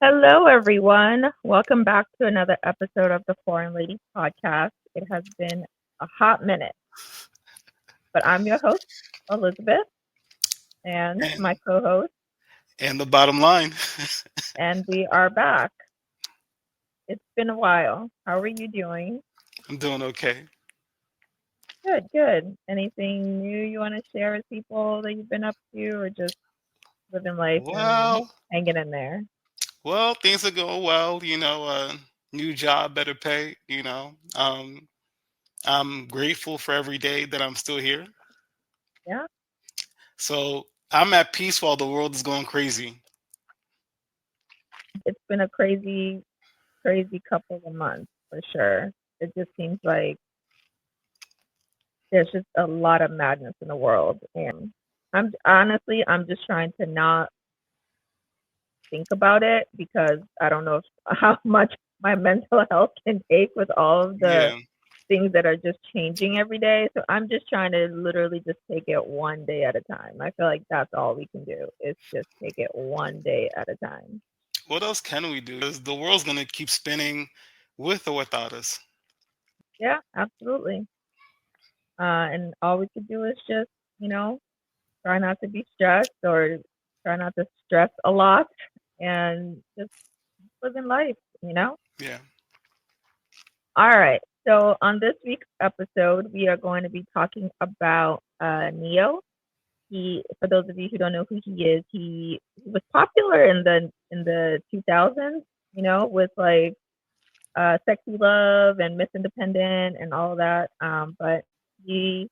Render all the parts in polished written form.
Hello, everyone. Welcome back to another episode of the Foreign Ladies Podcast. It has been a hot minute, but I'm your host, Elizabeth, and my And co host, and the bottom line, and we are back. It's been a while. How are you doing? I'm doing okay. Good, good. Anything new you want to share with people that you've been up to, or just living life and Well, hanging in there? well, things are going well. New job, better pay. I'm grateful for every day that I'm still here. Yeah, So I'm at peace while the world is going crazy. it's been a crazy, crazy couple of months for sure. It just seems like there's just a lot of madness in the world, and I'm just trying to not think about it because I don't know how much my mental health can take with all of the Yeah. things that are just changing every day. So I'm just trying to literally just take it one day at a time. I feel like that's all we can do is just take it one day at a time. What else can we do? Because the world's gonna keep spinning with or without us. Yeah, absolutely. And all we could do is just, you know, try not to be stressed or try not to stress a lot and just living life, you know? Yeah. All right. So on this week's episode, we are going to be talking about Neo. For those of you who don't know who he was popular in the 2000s, with like Sexy Love and Miss Independent and all of that. But he,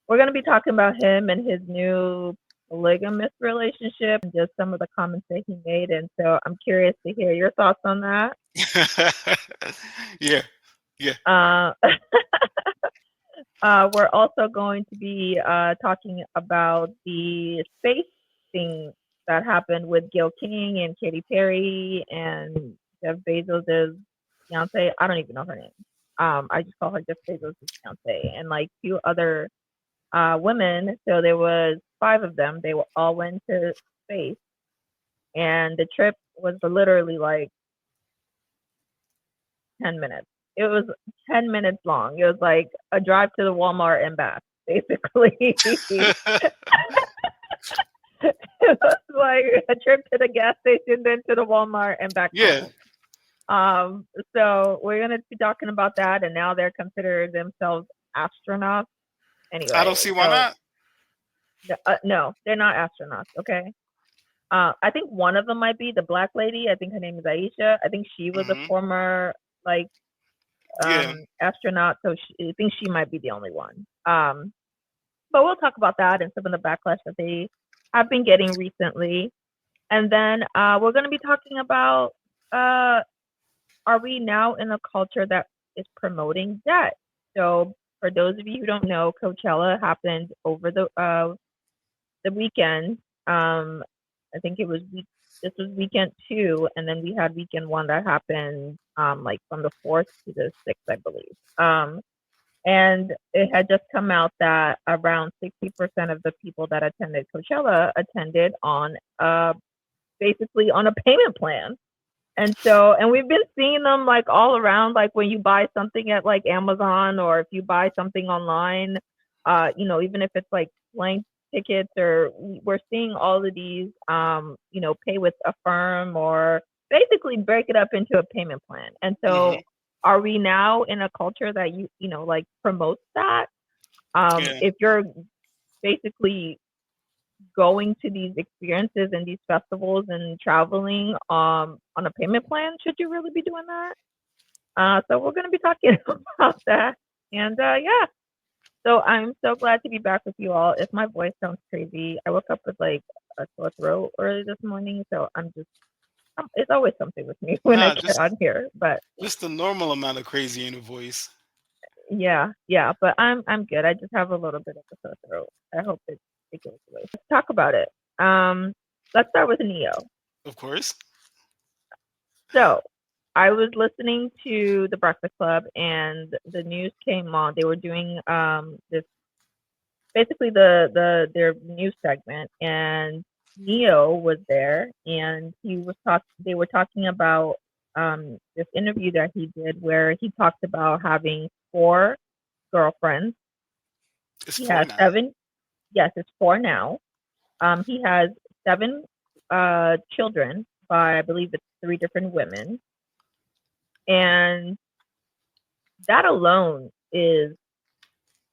we're going to be talking about him and his new polygamous relationship and just some of the comments that he made. And so I'm curious to hear your thoughts on that. Yeah. Yeah. Uh, we're also going to be talking about the space thing that happened with Gil King and Katy Perry and Jeff Bezos' fiance. I don't even know her name. I just call her Jeff Bezos' fiance, and like two other women. So there was five of them. They all went to space, and the trip was literally like 10 minutes. It was 10 minutes long. It was like a drive to the Walmart and back, basically. It was like a trip to the gas station, then to the Walmart and back Yeah. home. Um, so we're gonna be talking about that, and now they're considered themselves astronauts. I don't Anyway, see why so not. no, they're not astronauts. Okay. I think one of them might be the black lady. I think her name is Aisha. I think she was a Hmm. former like Yeah. astronaut, so I think she might be the only one. But we'll talk about that and some of the backlash that they have been getting recently. And then we're going to be talking about uh, are we now in a culture that is promoting debt? So, for those of you who don't know, Coachella happened over the weekend. I think it was this was weekend two, and then we had weekend one that happened like from the fourth to the sixth, I believe. And it had just come out that around 60% of the people that attended Coachella attended on basically on a payment plan. And so, and we've been seeing them like all around, like when you buy something at like Amazon or if you buy something online, even if it's like blank tickets or we're seeing all of these, pay with Affirm or basically break it up into a payment plan. And so, Hmm. are we now in a culture that like promotes that? Yeah. If you're basically going to these experiences and these festivals and traveling on a payment plan, should you really be doing that? So we're going to be talking about that. And yeah, so I'm so glad to be back with you all. If my voice sounds crazy, I woke up with like a sore throat early this morning, so it's always something with me when I Nah, get on here. But just the normal amount of crazy in the voice. yeah, but I'm good. I just have a little bit of a sore throat. I hope it goes away. Let's talk about it. Um, let's start with Neo. Of course. So I was listening to the Breakfast Club and the news came on. They were doing this basically their news segment and Neo was there, and he was talk. They were talking about this interview that he did, where he talked about having four girlfriends. It's He four has now. seven. Yes, it's four now. He has seven children by, I believe it's three different women, and that alone is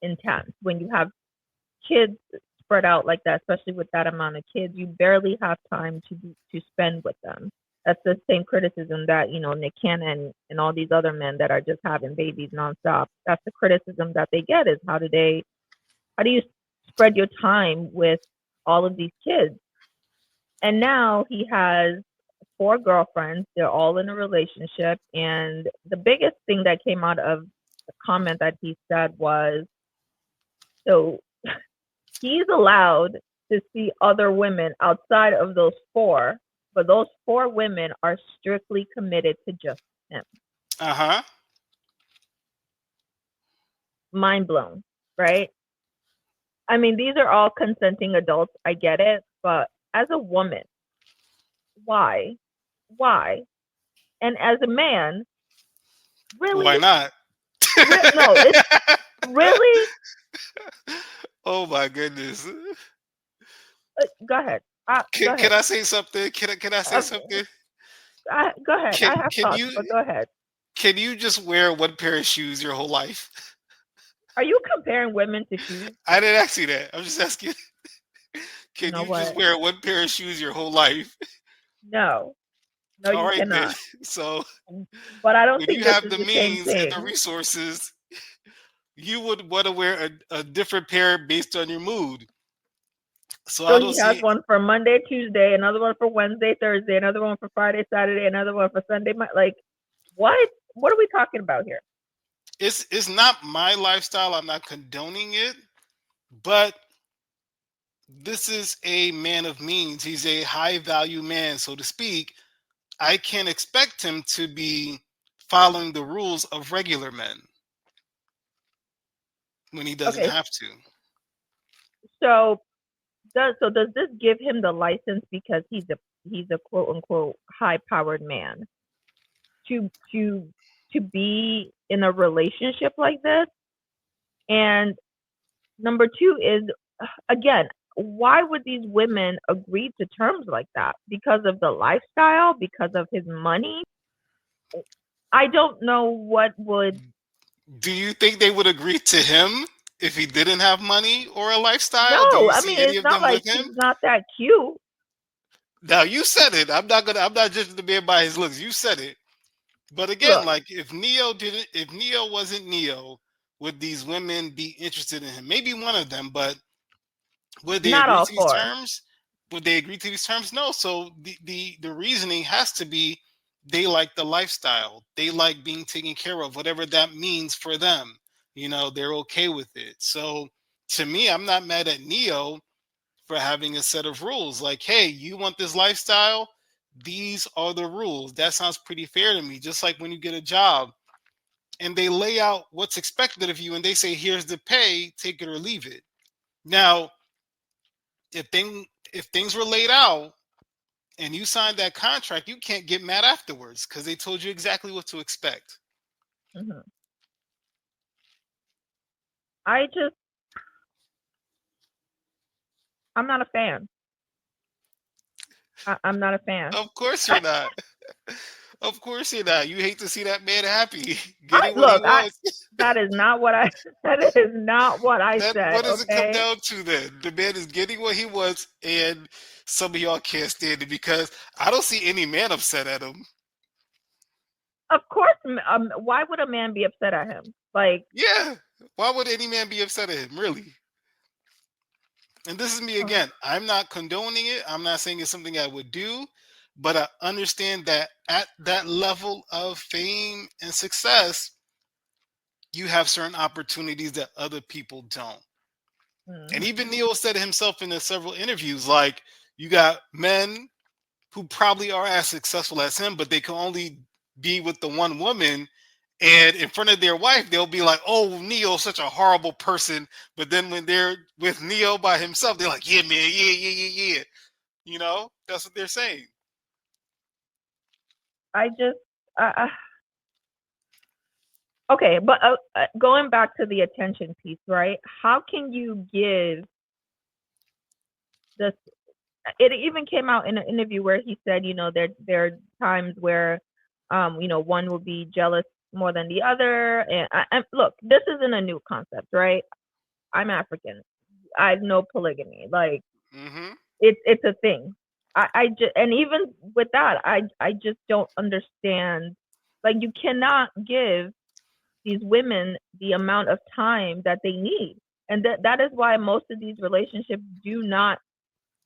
intense. When you have kids spread out like that, especially with that amount of kids, you barely have time to spend with them. That's the same criticism that Nick Cannon and all these other men that are just having babies nonstop. That's the criticism that they get, is how do you spread your time with all of these kids? And now he has four girlfriends. They're all in a relationship, and the biggest thing that came out of the comment that he said was, so he's allowed to see other women outside of those four, but those four women are strictly committed to just him. Uh-huh. Mind blown, right? I mean, these are all consenting adults. I get it, but as a woman, why? Why? And as a man, Why really? not? No, it's really. Oh my goodness. Go ahead. Go Can ahead. I say something? Can I say Uh, something? go ahead. Can I have can thoughts, you but go ahead. can you just wear one pair of shoes your whole life? Are you comparing women to shoes? I didn't ask you that. I'm just asking. You Can know you just what? wear one pair of shoes your whole life? No, no, All you right then. cannot. So But I don't when you think this have is the the same means and the thing. resources, you would want to wear a different pair based on your mood. So So I don't he has see. one for Monday, Tuesday, another one for Wednesday, Thursday, another one for Friday, Saturday, another one for Sunday. Like, what? What are we talking about here? It's not my lifestyle. I'm not condoning it, but this is a man of means. He's a high value man, so to speak. I can't expect him to be following the rules of regular men when he doesn't Okay, have to. so does this give him the license because he's a quote unquote high powered man to be in a relationship like this? And number two is, again, why would these women agree to terms like that? Because of the lifestyle, because of his money? I don't know what would. Do you think they would agree to him if he didn't have money or a lifestyle? Do No, you I see mean, any it's of not them like with him? he's not that cute. Now you said it. I'm not judging the man by his looks. You said it. But again, Look, like if Neo wasn't Neo, would these women be interested in him? Maybe one of them, but would they not agree all to these four. terms? Would they agree to these terms? No. So the reasoning has to be they like the lifestyle. They like being taken care of, whatever that means for them. They're okay with it. So to me, I'm not mad at Neo for having a set of rules. Like, hey, you want this lifestyle? These are the rules. That sounds pretty fair to me. Just like when you get a job and they lay out what's expected of you and they say, here's the pay, take it or leave it. Now, if things were laid out and you signed that contract, you can't get mad afterwards because they told you exactly what to expect. Hmm. I just, I'm not a fan. I'm not a fan. Of course you're not. Of course you're not. You hate to see that man happy, I getting what he look, I wants. that is not what I that is not what I Then said, what does it come okay? down to then? The man is getting what he wants, and some of y'all can't stand it because I don't see any man upset at him. Of course, why would a man be upset at him? Like, Yeah. Why would any man be upset at him, really? And this is me again. I'm not condoning it. I'm not saying it's something I would do, but I understand that at that level of fame and success, you have certain opportunities that other people don't. And mm-hmm. even Neil said it himself in the several interviews, like you got men who probably are as successful as him, but they can only be with the one woman. And in front of their wife, they'll be like, "Oh, Neo's such a horrible person." But then when they're with Neo by himself, they're like, "Yeah, man, yeah, yeah, yeah, yeah." That's what they're saying. I just okay, but going back to the attention piece, right? How can you give this? It even came out in an interview where he said, there are times where, one will be jealous more than the other. And look, this isn't a new concept, right? I'm African. I know polygamy. Like Hmm. it's a thing. I just, and even with that, I just don't understand. Like you cannot give these women the amount of time that they need, and that is why most of these relationships do not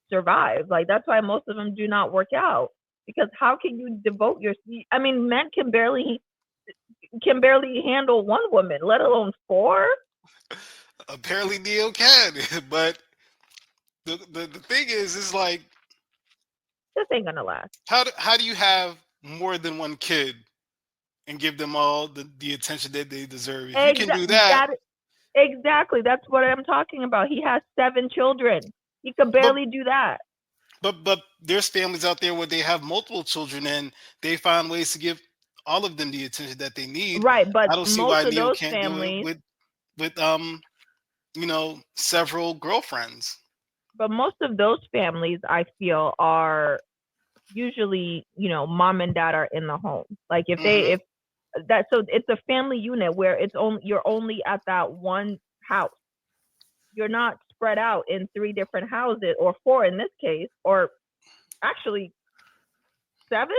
survive. Like that's why most of them do not work out, because how can you devote your? I mean, men can barely handle one woman, let alone four. Apparently, Neil can, but the thing is like, This ain't gonna last. how do you have more than one kid and give them all the attention that they deserve? If you can do that, That exactly. That's what I'm talking about. He has 7 children. He could but barely do that. but there's families out there where they have multiple children and they find ways to give all of them the attention that they need. Right, but I don't see most why of Neil those can't do it families, with several girlfriends. I feel are usually, mom and dad are in the home. Like Hmm. if that, so it's a family unit where you're only at that one house. You're not spread out in 3 different houses, or 4 in this case, or actually 7.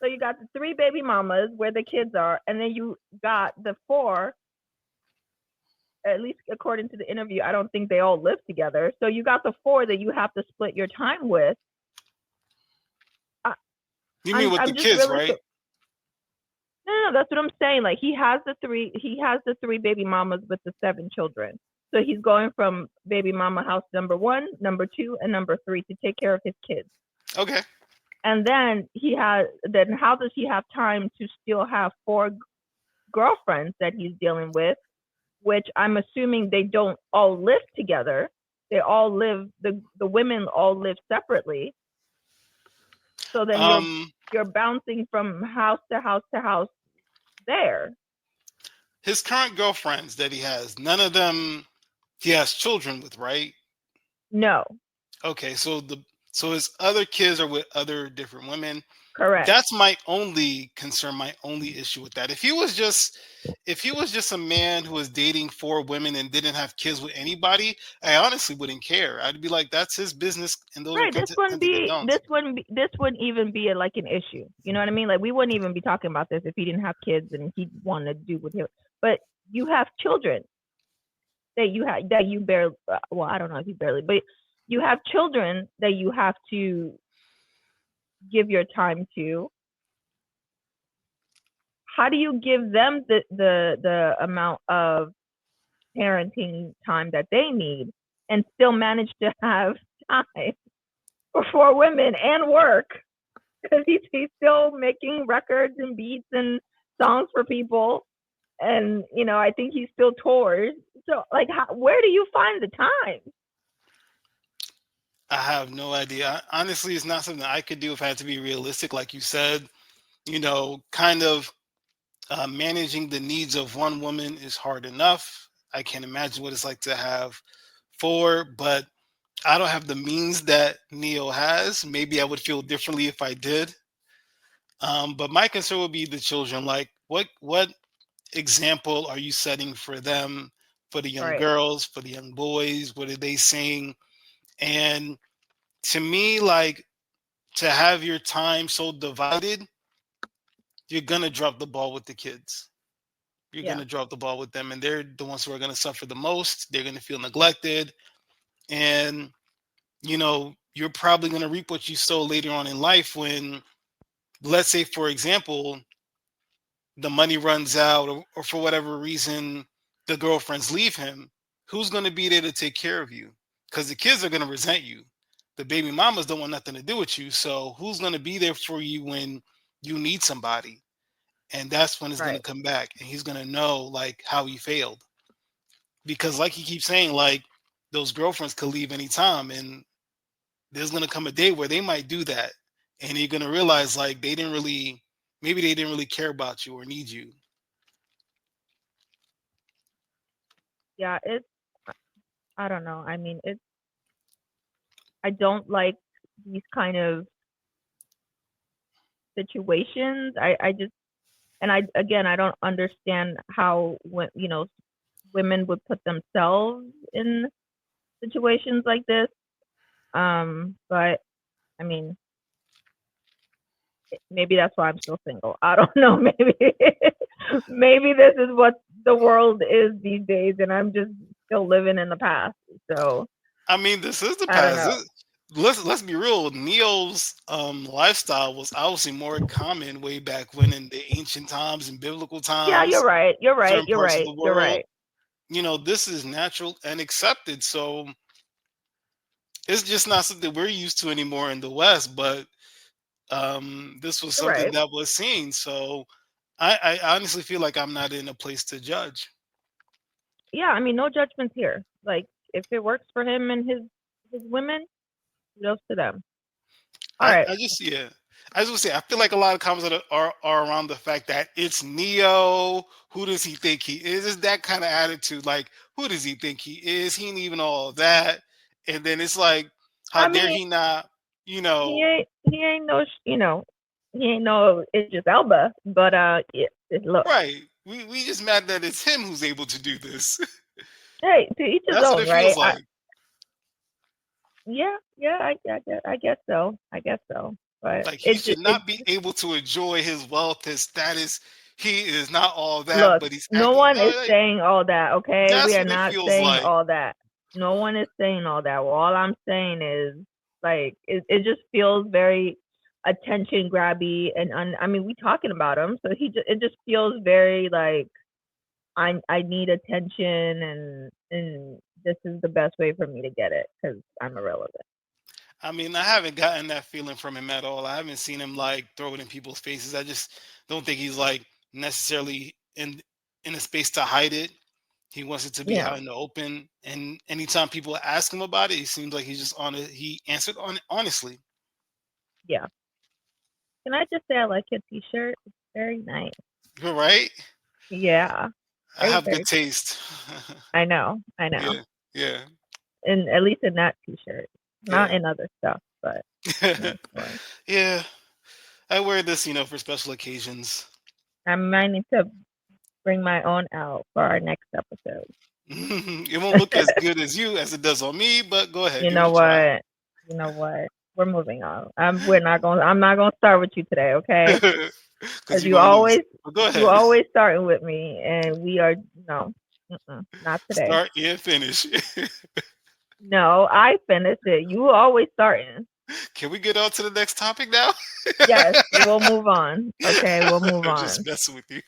So you got the 3 baby mamas where the kids are, and then you got the 4. At least according to the interview, I don't think they all live together. So you got the 4 that you have to split your time with. I, You mean I'm with the I'm just kids, really right? so. No, that's what I'm saying. Like he has the 3 baby mamas with the 7 children. So he's going from baby mama house number 1, number 2, and number 3 to take care of his kids. Okay. And then how does he have time to still have 4 girlfriends that he's dealing with, which I'm assuming they don't all live together. They all live the women all live separately. So then Um, you're bouncing from house to house to house there. his current girlfriends that he has, none of them he has children with, right? No, Okay, so his other kids are with other different women. correct. That's my only concern, my only issue with that. If he was just a man who was dating 4 women and didn't have kids with anybody, I honestly wouldn't care. I'd be like, that's his business, and those are Right. tend to get done. This wouldn't even be like an issue. You know what I mean? Like we wouldn't even be talking about this if he didn't have kids and he wanted to do with him. But you have children that you barely. Well, I don't know if you barely, but you have children that you have to give your time to. How do you give them the amount of parenting time that they need and still manage to have time for 4 women and work? Because he's still making records and beats and songs for people, and I think he still tours. So like, where do you find the time? I have no idea. Honestly, it's not something I could do if I had to be realistic, like you said. Kind of managing the needs of one woman is hard enough. I can't imagine what it's like to have 4, but I don't have the means that Neo has. Maybe I would feel differently if I did. But my concern would be the children. Like, what example are you setting for them, for the young Right. girls, for the young boys? What are they saying? And to me, like, to have your time so divided, you're gonna drop the ball with the kids. You're Yeah. gonna drop the ball with them, and they're the ones who are gonna suffer the most. They're gonna feel neglected, and you're probably gonna reap what you sow later on in life when, let's say, for example, the money runs out, or for whatever reason the girlfriends leave him. Who's gonna be there to take care of you? Because the kids are gonna resent you. The baby mamas don't want nothing to do with you. So who's gonna be there for you when you need somebody? And that's when it's gonna Right. come back, and he's gonna know like how he failed. Because like he keeps saying, like, those girlfriends could leave anytime, and there's gonna come a day where they might do that, and you're gonna realize like maybe they didn't really care about you or need you. Yeah, it's I don't know. I mean, it's I don't like these kind of situations. I just and I again I don't understand how when women would put themselves in situations like this. But I mean, maybe that's why I'm still single. I don't know. Maybe maybe this is what the world is these days, and I'm just still living in the past. So I mean, this is the I don't past. know. Let's be real. Neo's lifestyle was obviously more common way back when in the ancient times and biblical Yeah, you're times, right. You're right. certain You're parts of right. the You're world. right. This is natural and accepted. So it's just not something we're used to anymore in the West. But this was You're something right. that was seen. So I honestly feel like I'm not in a place to judge. Yeah, I mean, no judgments here. Like, if it works for him and his women, kudos to them. All right. I just yeah. I just want to say I feel like a lot of comments are around the fact that it's Neo. Who does he think he is? It's that kind of attitude. Like, who does he think he is? He ain't even all of that. And then it's like, how I dare mean, he not, you he know, ain't no he ain't no Idris Elba, but look, right. We just mad that it's him who's able to do this. hey, to each his That's what own, it right? feels like. Yeah, I guess so. I guess so. But Like he should it not be able to enjoy his wealth, his status. He is not all that, look, but he's no acting. one is saying all that, okay? We That's are what it not feels saying like. all that. No one is saying all that. Well, all I'm saying is like it just feels very attention grabby and I mean we talking about him, so it just feels very like I need attention and this is the best way for me to get it because I'm irrelevant. I mean, I haven't gotten that feeling from him at all. I haven't seen him like throw it in people's faces. I just don't think he's like necessarily in a space to hide it. He wants it to be Yeah, out in the open. And anytime people ask him about it, he seems like he's just on it. He answered on it honestly. yeah. Can I just say I like your T-shirt? It's very nice. You're right. Yeah, I very have good very. taste. I know. Yeah, yeah, In at least in that T-shirt, not yeah, in other stuff, but sure. yeah. I wear this, for special occasions. I might need to bring my own out for our next episode. It won't look as good as you as it does on me, but go ahead, You give it know a try. what? You know what? We're moving on. We're not going. I'm not going to start with you today, okay? Because Because you're gonna lose. But go you ahead. always starting with me, and we are no, not today. Start and finish. No, I finished it. You always starting. Can we get on to the next topic now? Yes, we'll move on. Okay, we'll move I'm just on. messing with you.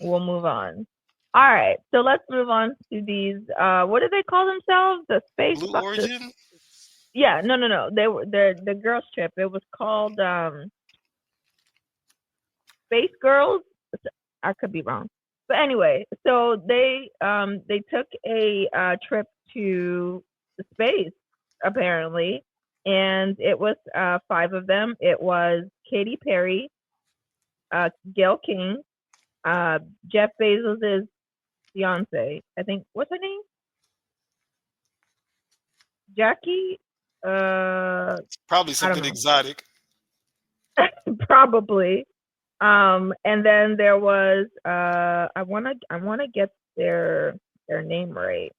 We'll move on. All right, so let's move on to these. What do they call themselves? The space. Blue The Origin? yeah, no. They were the girls trip. It was called Space Girls. I could be wrong, but anyway, so they took a trip to space apparently, and it was five of them. It was Katy Perry, Gail King, Jeff Bezos' fiance. I think what's her name? Jackie. Probably I don't something know. exotic. Probably. And then there was I wanna get their name right.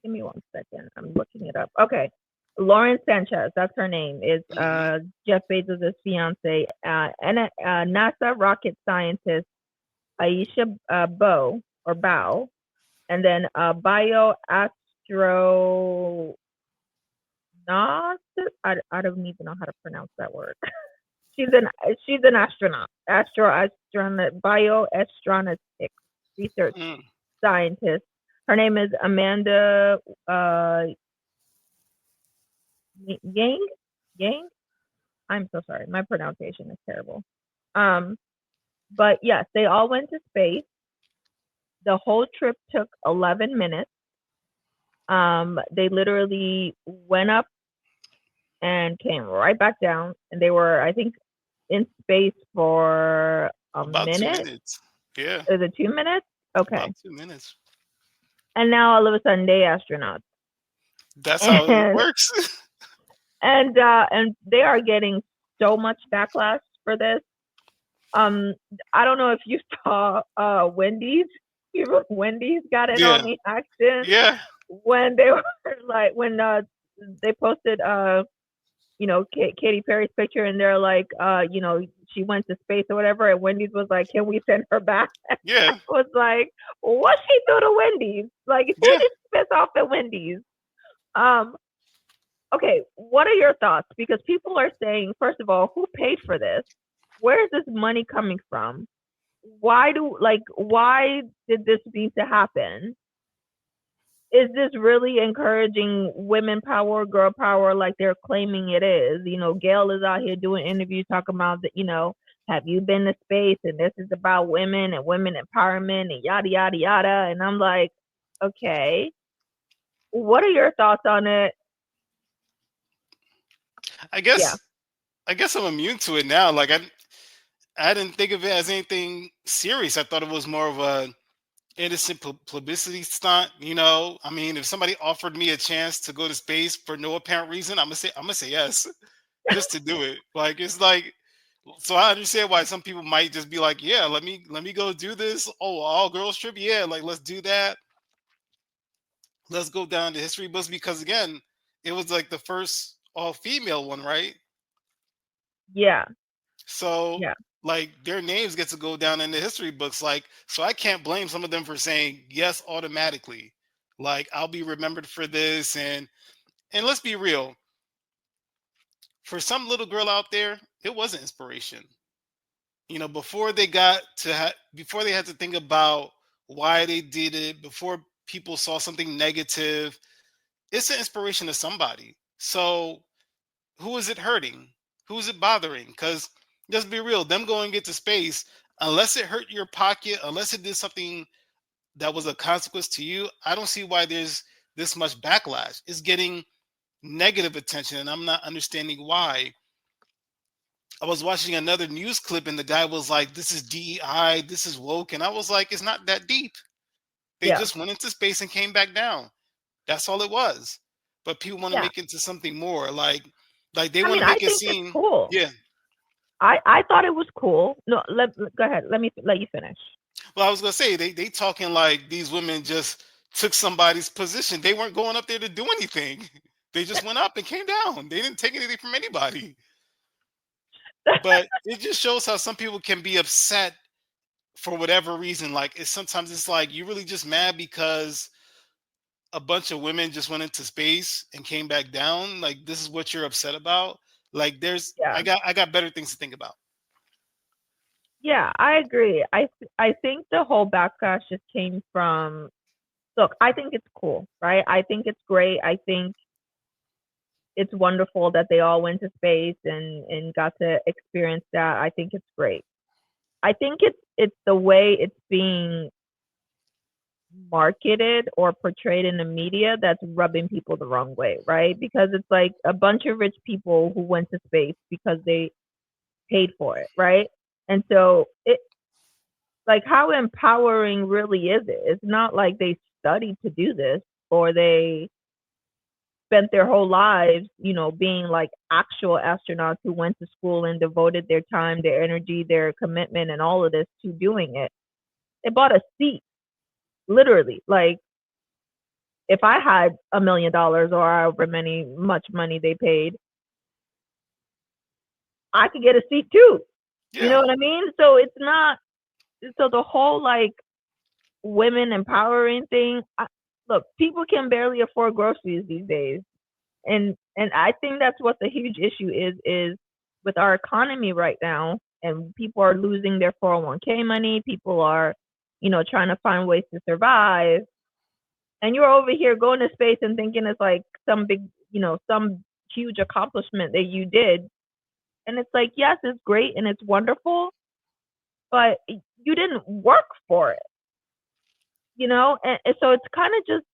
Give me 1 second. I'm looking it up. Okay. Lauren Sanchez, that's her name, is Hmm. Jeff Bezos' fiance, and NASA rocket scientist Aisha Bow, and then bio astro not I don't even know how to pronounce that word. she's an she's an astronaut, bioastronautics research Mm. scientist. Her name is Amanda uh, Yang. Yang. I'm so sorry, my pronunciation is terrible. Um, but yes, they all went to space. The whole trip took 11 minutes. They literally went up. and came right back down. And they were, I think, in space for a About two minute. minutes. Yeah, Is it 2 minutes? Okay. about 2 minutes. And now all of a sudden they astronauts. That's how it And works. and they are getting so much backlash for this. Um, I don't know if you saw Wendy's. Even Wendy's got in on Yeah, the action yeah, when they were like when they posted Katy Perry's picture and they're like she went to space or whatever, and Wendy's was like, can we send her back? I yeah, was like, what she do to Wendy's? Like, who yeah. did she piss off at Wendy's? Um, okay, what are your thoughts? Because people are saying, first of all, who paid for this? Where is this money coming from? Why did this need to happen? Is this really encouraging women power, girl power, like they're claiming it is? Gail is out here doing interviews talking about that, have you been to space? And this is about women and women empowerment and yada, yada, yada. And I'm like, okay, what are your thoughts on it? I Yeah, guess I guess I'm immune to it now. Like I didn't think of it as anything serious. I thought it was more of a innocent publicity stunt. I mean, if somebody offered me a chance to go to space for no apparent reason, I'm gonna say yes, just to do it. Like it's like, so I understand why some people might just be like, yeah, let me go do this. Oh, all girls trip, yeah, like let's do that. Let's go down the history books because again, it was like the first all female one, right? yeah, So yeah, like their names get to go down in the history books. Like, so I can't blame some of them for saying yes automatically. Like I'll be remembered for this, and let's be real, for some little girl out there, it was an inspiration. Before they got to before they had to think about why they did it, before people saw something negative, it's an inspiration to somebody. So who is it hurting? Who is it bothering? Because let's be real, them going into space, unless it hurt your pocket, unless it did something that was a consequence to you, I don't see why there's this much backlash. It's getting negative attention, and I'm not understanding why. I was watching another news clip, and the guy was like, "This is DEI, this is woke," and I was like, "It's not that deep. They yeah. just went into space and came back down. That's all it was." But people want to Yeah. make it into something more, like they I want mean, to I make it think it's seem, cool. yeah. I thought it was cool. No, go ahead. Let me let you finish. Well, I was gonna say they talking like these women just took somebody's position. They weren't going up there to do anything. They just went up and came down. They didn't take anything from anybody. But it just shows how some people can be upset for whatever reason. Like sometimes it's like you really just mad because a bunch of women just went into space and came back down. Like this is what you're upset about. Like there's Yeah. I got better things to think about. Yeah, I agree. I think the whole backlash just came from, look, I think it's cool, right? I think it's great. I think it's wonderful that they all went to space and got to experience that. I think it's great. I think it's the way it's being marketed or portrayed in the media that's rubbing people the wrong way, right? Because it's like a bunch of rich people who went to space because they paid for it, right? And so it, like, how empowering really is it? It's not like they studied to do this or they spent their whole lives, being like actual astronauts who went to school and devoted their time, their energy, their commitment, and all of this to doing it. They bought a seat, literally. Like, if I had $1 million or however much money they paid, I could get a seat too. You Yeah. know what I mean? So it's not, so the whole like women empowering thing. Look, people can barely afford groceries these days, and I think that's what the huge issue is with our economy right now. And people are losing their 401k money. People are, trying to find ways to survive. And you're over here going to space and thinking it's like some big, some huge accomplishment that you did. And it's like, yes, it's great and it's wonderful, but you didn't work for it. And so it's kind of just,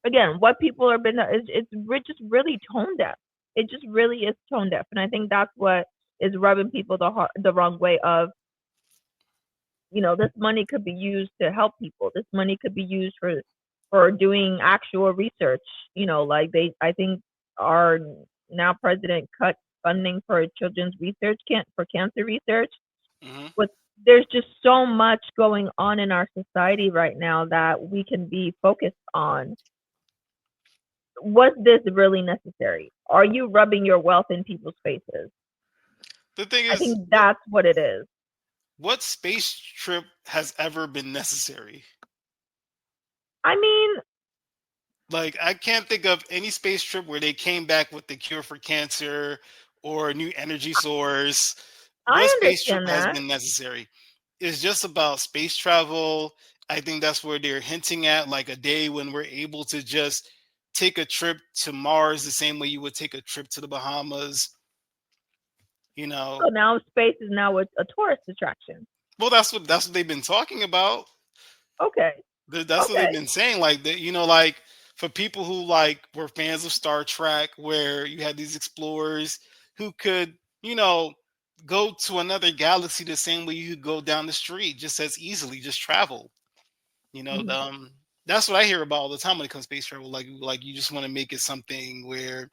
again, what people are been, it's just really tone deaf. It just really is tone deaf, and I think that's what is rubbing people the wrong way. Of, this money could be used to help people. This money could be used for doing actual research. Like I think our now president cut funding for children's research can't for cancer research. Hmm. But there's just so much going on in our society right now that we can be focused on. Was this really necessary? Are you rubbing your wealth in people's faces? The thing I is, think that's what it is. what space trip has ever been necessary? I mean, Like, I can't think of any space trip where they came back with the cure for cancer or a new energy source. What I space trip understand has that. been necessary? It's just about space travel. I think that's where they're hinting at, like a day when we're able to just take a trip to Mars the same way you would take a trip to the Bahamas. You know, So now space is now a tourist attraction. well, that's what they've been talking about. Okay. That's what they've Okay. been saying. Like that, like for people who like were fans of Star Trek, where you had these explorers who could, go to another galaxy the same way you could go down the street just as easily, just travel. You know, Mhm. that's what I hear about all the time when it comes to space travel. Like you just want to make it something where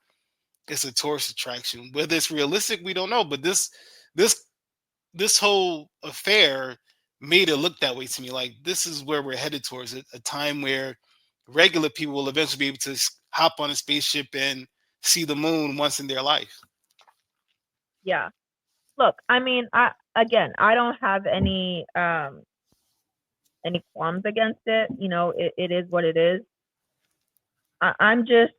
it's a tourist attraction. Whether it's realistic, we don't know. But this this whole affair made it look that way to me. Like this is where we're headed towards it, a time where regular people will eventually be able to hop on a spaceship and see the moon once in their life. Yeah. Look, I mean, I don't have any qualms against it. It is what it is. I'm just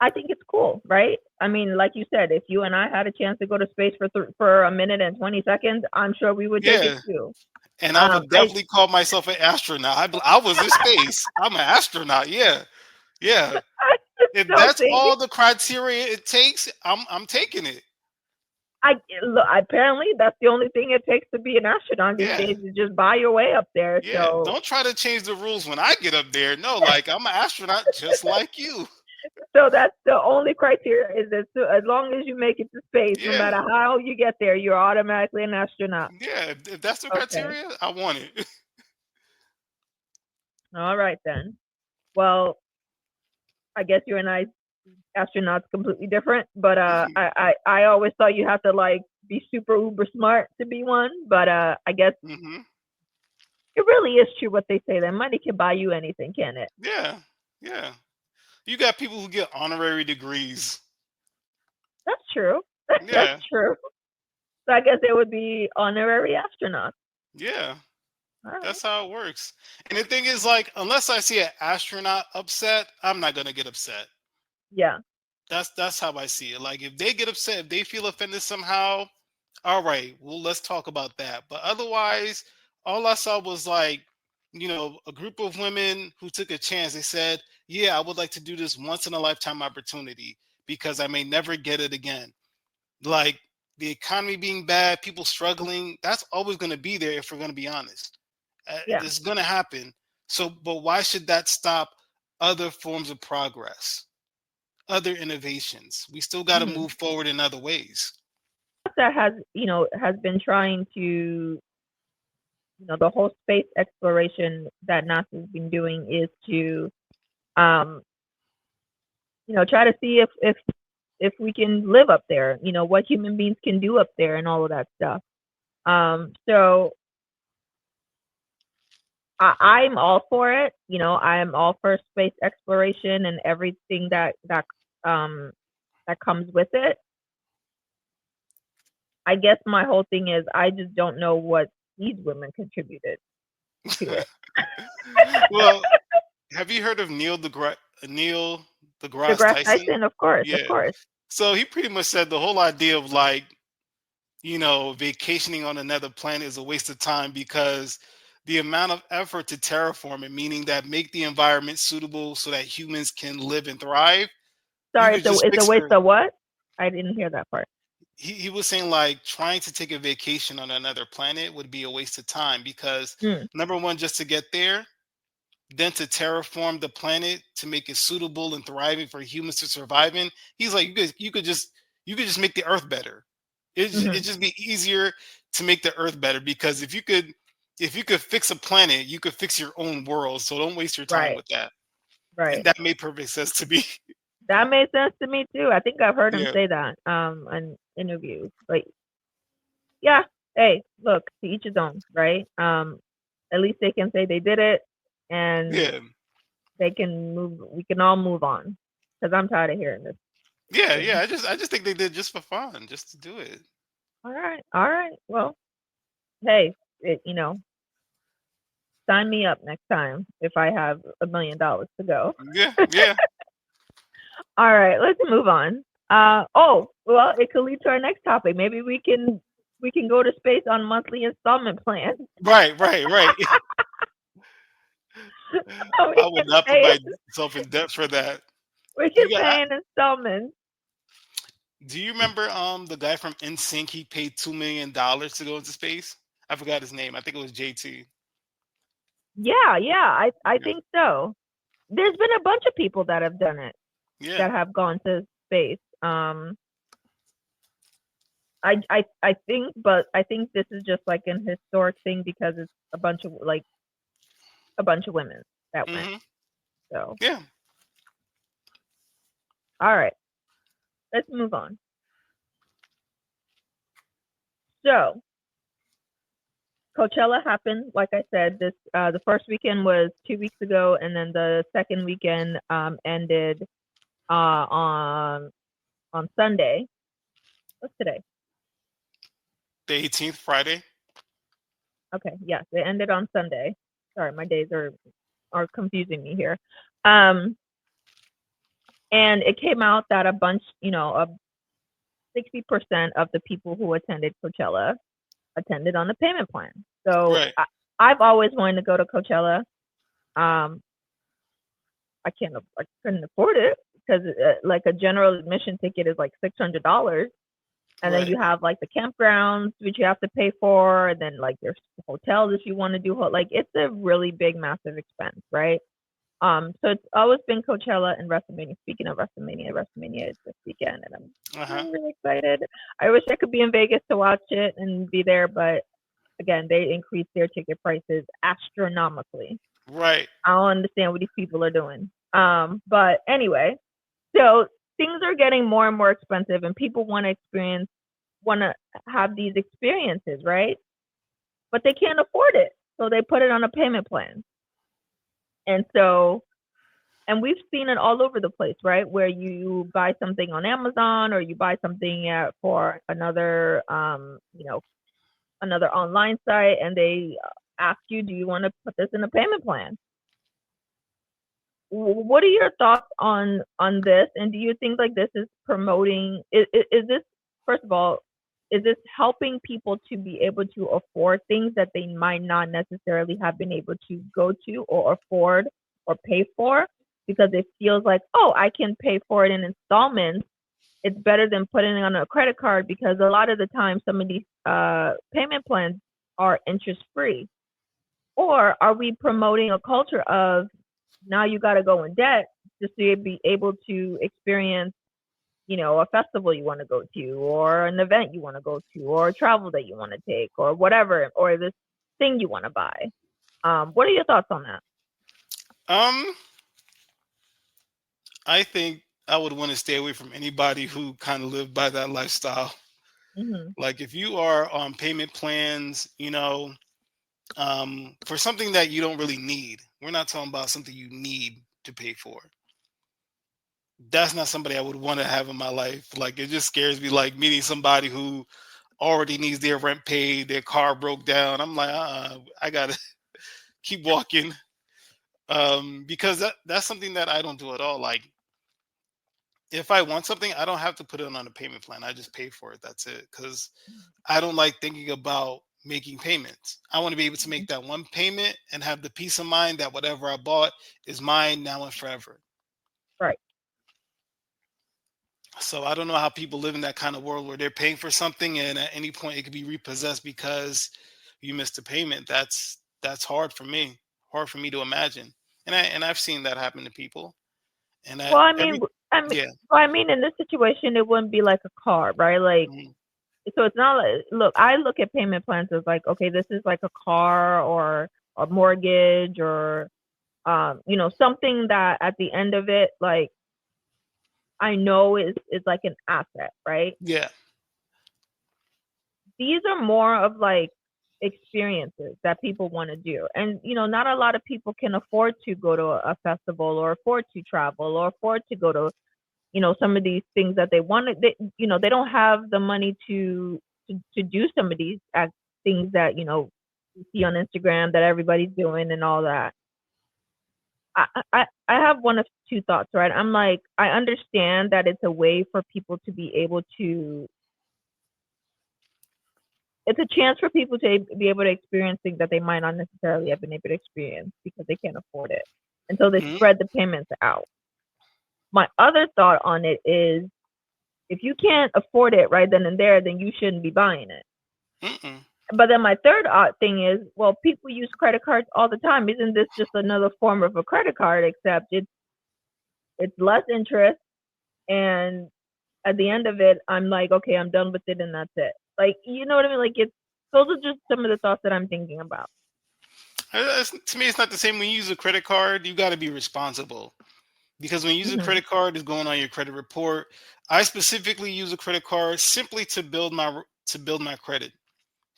I think it's cool, right? I mean, like you said, if you and I had a chance to go to space for a minute and 20 seconds, I'm sure we would take it Yeah, too. and I would I definitely call myself an astronaut. I was in space. I'm an astronaut. Yeah, yeah. I just If don't that's think all the criteria it takes, I'm taking it. I look. Apparently, that's the only thing it takes to be an astronaut these Yeah, days is just buy your way up there. yeah. So, Don't try to change the rules when I get up there. No, like I'm an astronaut just like you. that's the only criteria is that as long as you make it to space, no Yeah, matter how you get there, you're automatically an astronaut. yeah. If that's the Okay. criteria, I want it. All right then. Well, I guess you and I astronauts completely different, but I always thought you have to like be super uber smart to be one, but I guess Hmm. it really is true what they say that money can buy you anything, can it? Yeah, yeah. You got people who get honorary degrees. That's true. That's Yeah, true. So I guess it would be honorary astronauts. yeah. All right. That's how it works. And the thing is, like, unless I see an astronaut upset, I'm not gonna get upset. Yeah. That's how I see it. Like, if they get upset, if they feel offended somehow, all right, well, let's talk about that. But otherwise, all I saw was like, a group of women who took a chance. They said, "Yeah, I would like to do this once in a lifetime opportunity because I may never get it again." Like the economy being bad, people struggling, that's always going to be there if we're going to be honest. Yeah. It's going to happen. So, but why should that stop other forms of progress, other innovations? We still got to Hmm. move forward in other ways. NASA has been trying to, the whole space exploration that NASA's been doing is to, um, try to see if we can live up there, what human beings can do up there and all of that stuff. So I'm all for it. I'm all for space exploration and everything um that comes with it. I guess my whole thing is I just don't know what these women contributed to it. Well, have you heard of Neil deGrasse DeGrasse Tyson? Tyson, of course, of Yeah. course. So he pretty much said the whole idea of like vacationing on another planet is a waste of time because the amount of effort to terraform it, meaning that make the environment suitable so that humans can live and thrive, you Sorry, could just it's a fix waste Earth. of what? I didn't hear that part. He was saying like trying to take a vacation on another planet would be a waste of time because Mm, number one, just to get there, then to terraform the planet to make it suitable and thriving for humans to survive in. He's like, you could just make the Earth better. Hmm. It just be easier to make the Earth better, because if you could fix a planet, you could fix your own world. So don't waste your time Right. with that. And Right. that made perfect sense to me. That made sense to me too. I think I've heard him Yeah, say that in interviews. But yeah, hey, look, to each his own, right? At least they can say they did it, and yeah, they can move. We can all move on, because I'm tired of hearing this yeah, yeah. thing. I just think they did just for fun, just to do it. All right, all right. Well, hey, sign me up next time if I have $1 million to go. Yeah, yeah. All right, let's move on. Oh, well, it could lead to our next topic. Maybe we can go to space on monthly installment plans. Right, right, right. we I would can not put pay myself in debt for that. we You can got? pay in installments. Do you remember the guy from NSYNC? He paid $2 million to go into space. I forgot his name. I think it was JT. Yeah, yeah, I Yeah, think so. There's been a bunch of people that have done it, yeah. that have gone to space. I think, but I think this is just like an historic thing because it's a bunch of women that went. Hmm. So, Yeah. all right, let's move on. So, Coachella happened, like I said, this the first weekend was 2 weeks ago, and then the second weekend ended on Sunday. What's today? The 18th, Friday. Okay, yes, it ended on Sunday. Sorry, my days are confusing me here. Um, and it came out that a bunch, 60% of the people who attended Coachella attended on the payment plan. So Right. I've always wanted to go to Coachella. Um, I couldn't afford it because like a general admission ticket is like $600, and then Right. you have like the campgrounds which you have to pay for, and then like there's hotels if you want to do like it's a really big massive expense, right? So it's always been Coachella and WrestleMania. Speaking of WrestleMania is this weekend, and I'm Uh huh. really, really excited. I wish I could be in Vegas to watch it and be there, but again, they increased their ticket prices astronomically. Right. I don't understand what these people are doing. But anyway, so things are getting more and more expensive, and people want to have these experiences, right? But they can't afford it, so they put it on a payment plan. And so, and we've seen it all over the place, right? Where you buy something on Amazon, or you buy something for another online site, and they ask you, do you want to put this in a payment plan? What are your thoughts on this? And do you think like this is promoting? Is this, first of all, is this helping people to be able to afford things that they might not necessarily have been able to go to or afford or pay for, because it feels like, oh, I can pay for it in installments. It's better than putting it on a credit card, because a lot of the time some of these payment plans are interest free. Or are we promoting a culture of, now you got to go in debt just to be able to experience, a festival you want to go to, or an event you want to go to, or a travel that you want to take, or whatever, or this thing you want to buy? What are your thoughts on that? Um, I think I would want to stay away from anybody who kind of live by that lifestyle. Hmm. Like if you are on payment plans, for something that you don't really need. We're not talking about something you need to pay for. That's not somebody I would want to have in my life. Like it just scares me. Like meeting somebody who already needs their rent paid, their car broke down. I'm like, I gotta keep walking. Because that's something that I don't do at all. Like if I want something, I don't have to put it on a payment plan. I just pay for it. That's it. Because I don't like thinking about making payments. I want to be able to make that one payment and have the peace of mind that whatever I bought is mine now and forever. Right. So I don't know how people live in that kind of world where they're paying for something and at any point it could be repossessed because you missed a payment. That's hard for me. Hard for me to imagine. and I've seen that happen to people. And Well, I I mean, every I mean, yeah. well, I mean, in this situation, it wouldn't be like a car, right? Like, Mhm. so it's not like, look, I look at payment plans as like, okay, this is like a car or a mortgage or, something that at the end of it, like, I know is like an asset, right? Yeah. These are more of like experiences that people want to do. And not a lot of people can afford to go to a festival or afford to travel or afford to go to, some of these things that they want to, they don't have the money to do some of these things that, you see on Instagram that everybody's doing and all that. I have one of two thoughts, right? I'm like, I understand that it's a way for people to be able to, it's a chance for people to be able to experience things that they might not necessarily have been able to experience because they can't afford it. And so they Hmm. spread the payments out. My other thought on it is, if you can't afford it right then and there, then you shouldn't be buying it. Mm-mm. But then my third odd thing is, well, people use credit cards all the time. Isn't this just another form of a credit card, except it's less interest, and at the end of it, I'm like, okay, I'm done with it, and that's it. Like, you know what I mean? Like, it's those are just some of the thoughts that I'm thinking about. To me, it's not the same. When you use a credit card, you got to be responsible, because when you use a Hmm. credit card, it's going on your credit report. I specifically use a credit card simply to build my credit,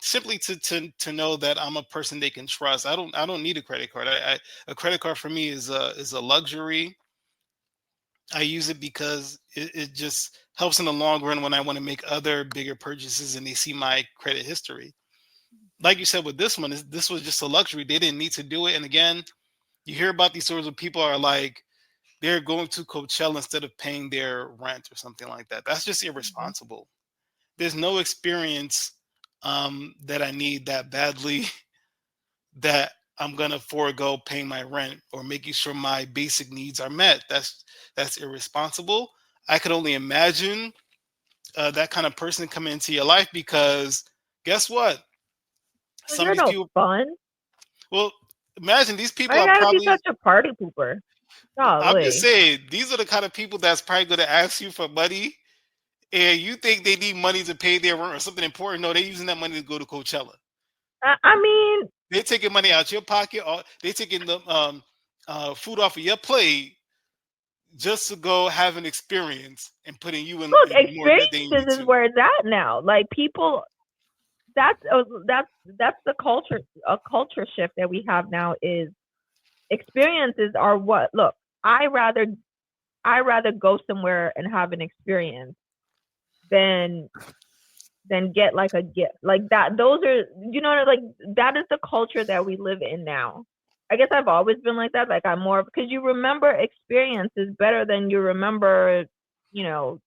simply to know that I'm a person they can trust. I don't need a credit card. A credit card for me is a luxury. I use it because it just helps in the long run when I want to make other bigger purchases and they see my credit history. Like you said with this one, this was just a luxury. They didn't need to do it. And again, you hear about these stories where people are like, they're going to Coachella instead of paying their rent or something like that. That's just irresponsible. There's no experience that I need that badly that I'm gonna forego paying my rent or making sure my basic needs are met. That's irresponsible. I could only imagine that kind of person coming into your life, because guess what? Well, Some of you're these no people. fun. Well, imagine these people Why you are gotta be probably. such a party pooper? I'm just Golly. saying, these are the kind of people that's probably going to ask you for money, and you think they need money to pay their rent or something important. No, they're using that money to go to Coachella. I mean, They're taking money out your pocket, or they're taking the food off of your plate just to go have an experience and putting you look, in more debt than you need experiences is to. where it's at now. Like people, that's the culture. A culture shift that we have now is experiences are what. Look, I rather I rather go somewhere and have an experience than get like a gift like that. Those are, like, that is the culture that we live in now. I guess I've always been like that. Like, I'm more because you remember experiences better than you remember, you know,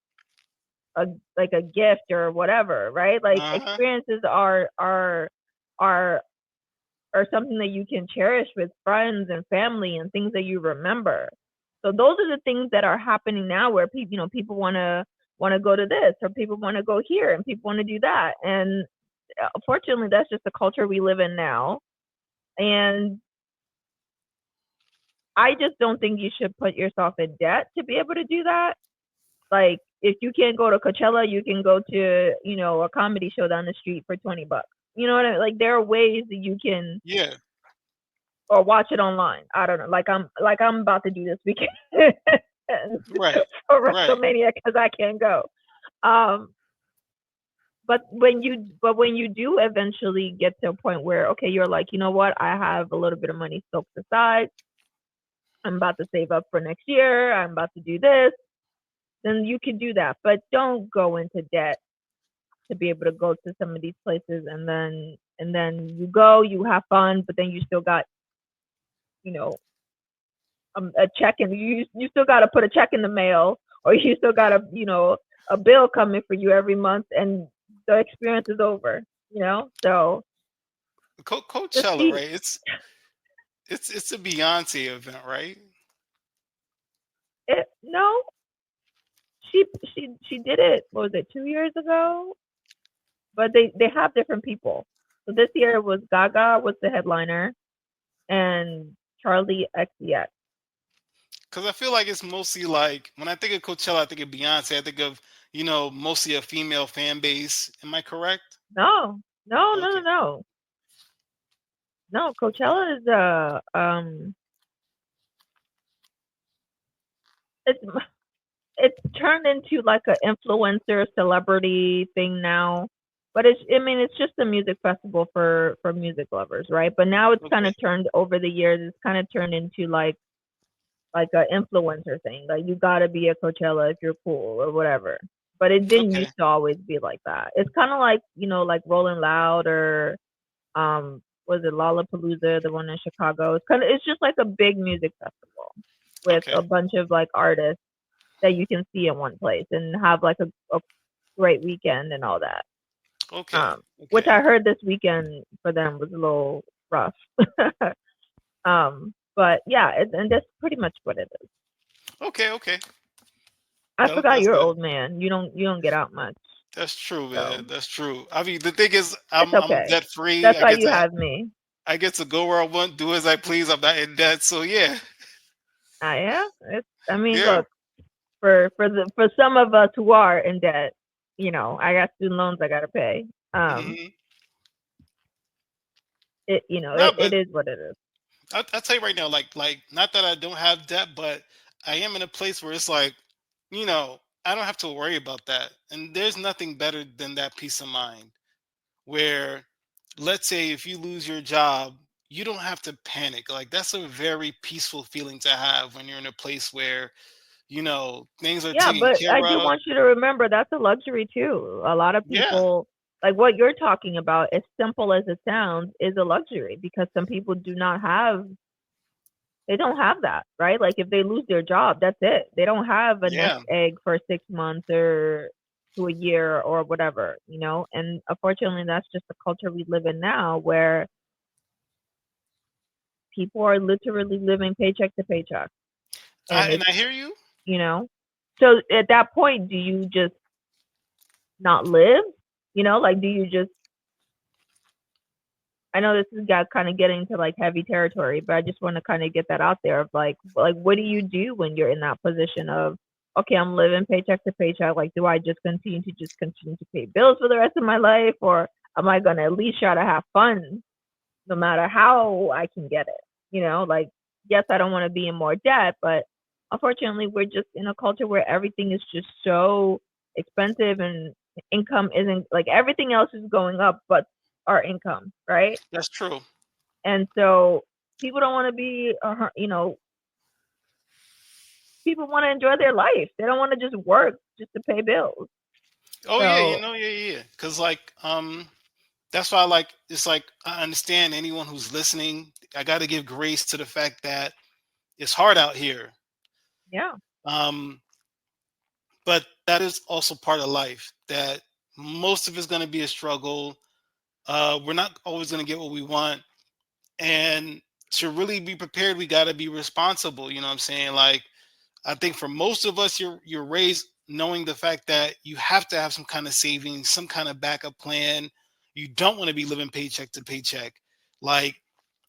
a like a gift or whatever, right? Like Uh huh. experiences are are something that you can cherish with friends and family and things that you remember. So those are the things that are happening now where people, people want to go to this or people want to go here and people want to do that. And unfortunately, that's just the culture we live in now. And I just don't think you should put yourself in debt to be able to do that. Like if you can't go to Coachella, you can go to, a comedy show down the street for $20. You know what I mean? Like there are ways that you can, Yeah. or watch it online. I don't know. Like I'm about to do this weekend Right. for Right. WrestleMania because I can't go. Um, but when you do eventually get to a point where, okay, you're like, you know what, I have a little bit of money stoked aside. I'm about to save up for next year. I'm about to do this. Then you can do that, but don't go into debt to be able to go to some of these places, and then you go, you have fun, but then you still got, you know a check, and you still got to put a check in the mail, or you still got a bill coming for you every month, and the experience is over. So just Coachella, be right? It's a Beyonce event, right? it. No, she did it. What was it, 2 years ago? But they have different people. So this year was Gaga was the headliner and Charlie XCX. Because I feel like it's mostly like when I think of Coachella, I think of Beyonce. I think of mostly a female fan base. Am I correct? No, no, no, no, Okay. no, no. Coachella is it's it's turned into like an influencer celebrity thing now. But I mean, it's just a music festival for music lovers, right? But now it's kind Okay. of turned over the years. It's kind of turned into like a influencer thing. Like you gotta be a Coachella if you're cool or whatever. But it didn't Okay. used to always be like that. It's kind of like like Rolling Loud or was it Lollapalooza, the one in Chicago? It's just like a big music festival with Okay. a bunch of like artists that you can see in one place and have like a great weekend and all that. Okay. Which Okay. I heard this weekend for them was a little rough. But yeah, and that's pretty much what it is. Okay. Okay. I forgot That's you're good. old man. You don't get out much, That's true, so man. That's true. I mean, the thing is, it's I'm okay. debt free. That's why you have me. I get to go where I want, do as I please. I'm not in debt. So yeah, Yeah. I mean, yeah. look, for some of us who are in debt, I got student loans I gotta pay. Hmm. No, It but is what it is. I'll tell you right now, like not that I don't have debt, but I am in a place where it's like, I don't have to worry about that. And there's nothing better than that peace of mind where, let's say if you lose your job, you don't have to panic. Like that's a very peaceful feeling to have when you're in a place where, things are Yeah, taken but I care do of. want you to remember that's a luxury too. A lot of Yeah. people, like what you're talking about, as simple as it sounds, is a luxury because some people they don't have that, right? Like if they lose their job, that's it. They don't have a nest Yeah. egg for 6 months or to a year or whatever. And unfortunately, that's just the culture we live in now, where people are literally living paycheck to paycheck, and And it's I hear you. you know. So at that point, do you just not live? Like do you just I know this is got kind of getting to like heavy territory, but I just want to kind of get that out there of like what do you do when you're in that position of okay, I'm living paycheck to paycheck. Like, do I just continue to pay bills for the rest of my life, or am I gonna at least try to have fun no matter how I can get it? Like yes, I don't want to be in more debt, but unfortunately, we're just in a culture where everything is just so expensive and income isn't like everything else is going up, but our income, right? That's true. And so people don't want to people want to enjoy their life. They don't want to just work just to pay bills. Oh yeah, So yeah. Cause like that's why like it's like I understand anyone who's listening. I gotta give grace to the fact that it's hard out here. yeah, Um, but that is also part of life. That most of it's gonna be a struggle. We're not always gonna get what we want. And to really be prepared, we gotta be responsible. You know what I'm saying? Like I think for most of us, you're raised knowing the fact that you have to have some kind of savings, some kind of backup plan. You don't want to be living paycheck to paycheck. Like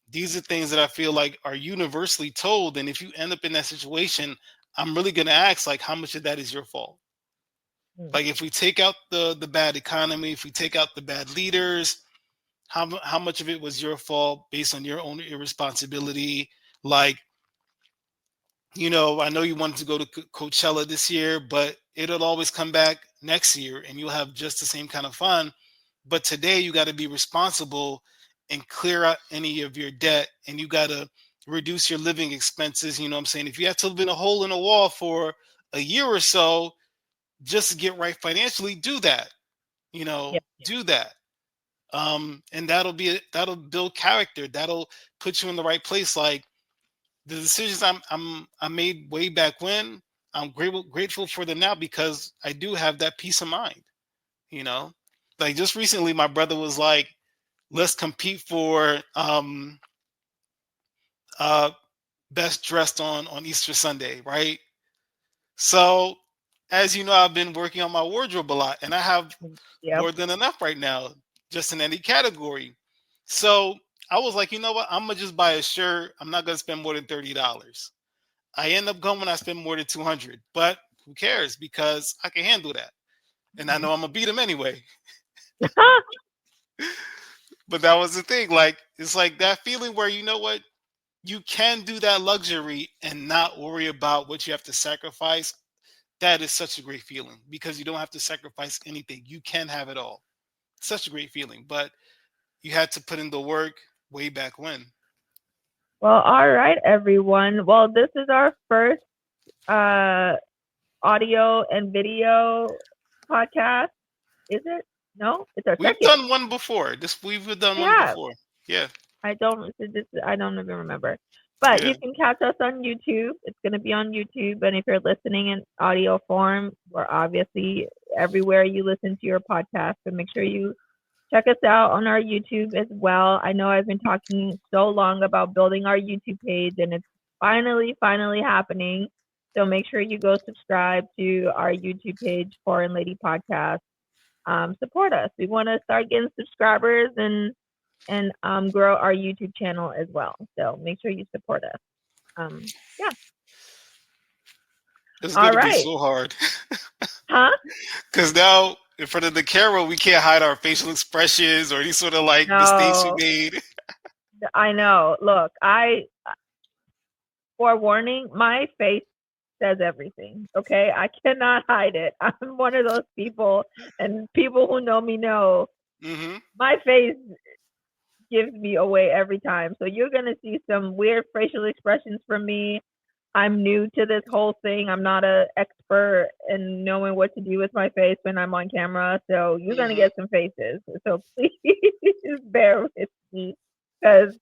these are things that I feel like are universally told. And if you end up in that situation, I'm really gonna ask like how much of that is your fault? mm, Like if we take out the bad economy, if we take out the bad leaders, how much of it was your fault based on your own irresponsibility? Like I know you wanted to go to Coachella this year, but it'll always come back next year and you'll have just the same kind of fun. But today you got to be responsible and clear out any of your debt and you got to reduce your living expenses. You know what I'm saying? If you have to live in a hole in a wall for a year or so just to get right financially, do that. yeah, Do that. And that'll build character. That'll put you in the right place. Like the decisions I made way back when, I'm grateful for them now because I do have that peace of mind. You know, like just recently, my brother was like, "Let's compete for uh best dressed on Easter Sunday, right?" So, as you know, I've been working on my wardrobe a lot, and I have yep, more than enough right now, just in any category. So I was like, you know what? I'm gonna just buy a shirt. I'm not gonna spend more than $30. I end up going when I spend more than 200, but who cares? Because I can handle that. And I know I'm going to beat him anyway. But that was the thing. Like, it's like that feeling where, you know what? You can do that luxury and not worry about what you have to sacrifice. That is such a great feeling because you don't have to sacrifice anything. You can have it all. Such a great feeling. But you had to put in the work way back when. Well, all right, everyone. Well, this is our first audio and video podcast. Is it? No, it's our We've second. done one before. We've done one before. Yeah. I don't even remember. But Yeah. you can catch us on YouTube. It's going to be on YouTube. And if you're listening in audio form, we're obviously everywhere you listen to your podcast. So make sure you check us out on our YouTube as well. I know I've been talking so long about building our YouTube page, and it's finally happening. So make sure you go subscribe to our YouTube page, Foreign Lady Podcast. Support us. We want to start getting subscribers and grow our YouTube channel as well. So make sure you support us. Yeah. It's going to be so hard. Huh? Because now, in front of the camera, we can't hide our facial expressions or any sort of like mistakes we made. I know. Look, forewarning, my face says everything. Okay? I cannot hide it. I'm one of those people, and people who know me know my face gives me away every time. So you're going to see some weird facial expressions from me. I'm new to this whole thing. I'm not an expert in knowing what to do with my face when I'm on camera. So you're going to get some faces. So please bear with me because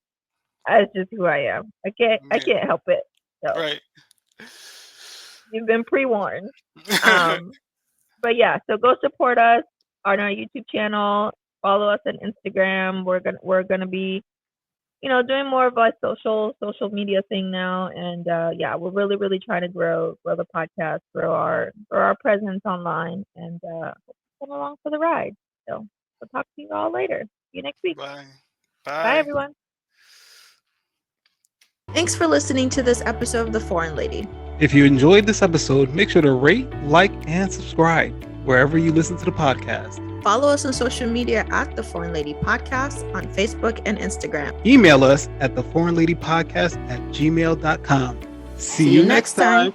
that's just who I am. I can't help it. So right. You've been pre-warned. But yeah, so go support us on our YouTube channel. Follow us on Instagram. We're gonna be, doing more of a social media thing now, and yeah, we're really trying to grow the podcast, grow our presence online, and come along for the ride. So we'll talk to you all later. See you next week. Bye. Bye, everyone. Thanks for listening to this episode of The Foreign Lady. If you enjoyed this episode, make sure to rate, like, and subscribe wherever you listen to the podcast. Follow us on social media at The Foreign Lady Podcast on Facebook and Instagram. Email us at theforeignladypodcast@gmail.com. See you next time.